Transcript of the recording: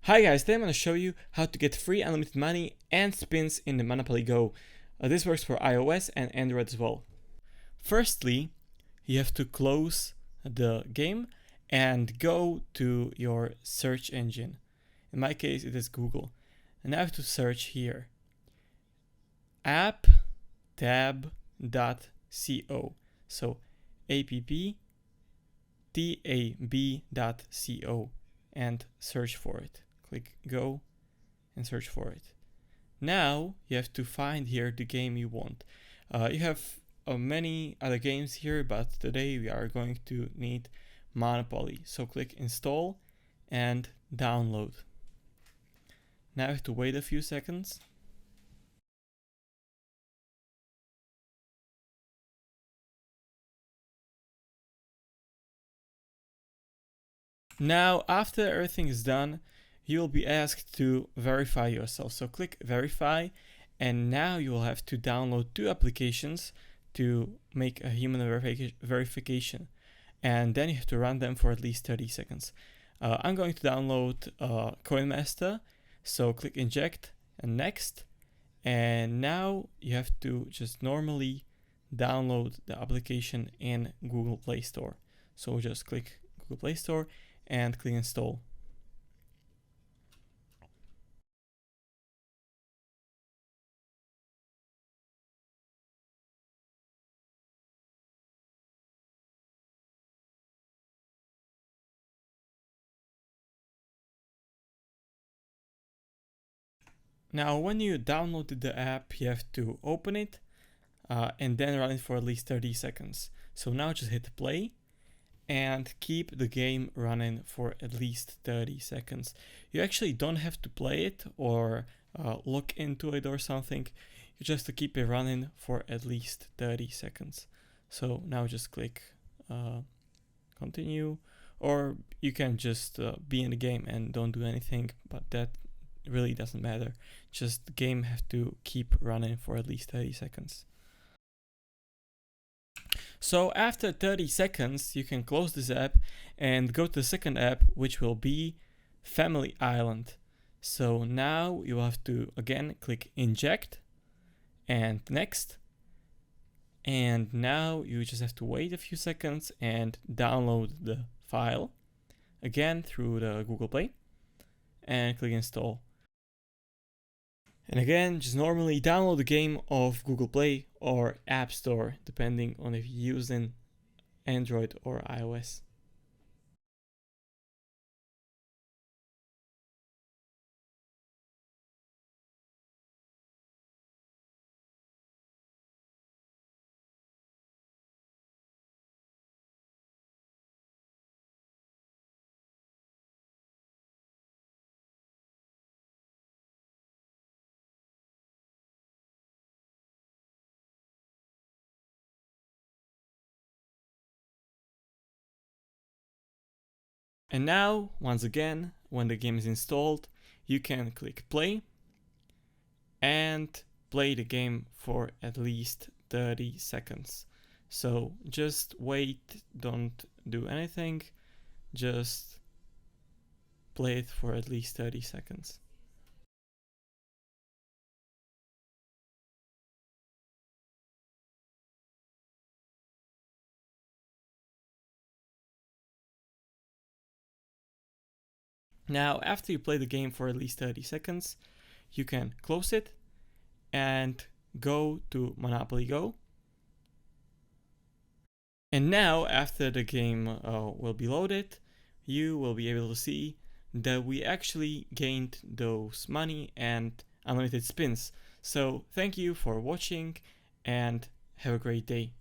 Hi guys, today I'm going to show you how to get free unlimited money and spins in the Monopoly Go. This works for iOS and Android as well. Firstly, you have to close the game and go to your search engine. In my case, it is Google. And I have to search here. apptab.co. So apptab.co and search for it. Click go and search for it. Now you have to find here the game you want. You have many other games here, but today we are going to need Monopoly. So click install and download. Now you have to wait a few seconds. Now after everything is done, you will be asked to verify yourself. So click verify, and now you will have to download 2 applications to make a human verification, and then you have to run them for at least 30 seconds. I'm going to download CoinMaster, so click inject and next, and now you have to just normally download the application in Google Play Store. So just click Google Play Store and click install. Now when you downloaded the app, you have to open it and then run it for at least 30 seconds. So now just hit play and keep the game running for at least 30 seconds. You actually don't have to play it or look into it or something. You just have to keep it running for at least 30 seconds. So now just click continue, or you can just be in the game and don't do anything, but that really doesn't matter. Just the game have to keep running for at least 30 seconds. So after 30 seconds, you can close this app and go to the second app, which will be Family Island. So now you have to again click inject and next. And now you just have to wait a few seconds and download the file again through the Google Play and click install. And again, just normally download the game off Google Play or App Store, depending on if you're using Android or iOS. And now, once again, when the game is installed, you can click play and play the game for at least 30 seconds. So just wait, don't do anything, just play it for at least 30 seconds. Now, after you play the game for at least 30 seconds, you can close it and go to Monopoly Go. And now, after the game will be loaded, you will be able to see that we actually gained those money and unlimited spins. So thank you for watching and have a great day.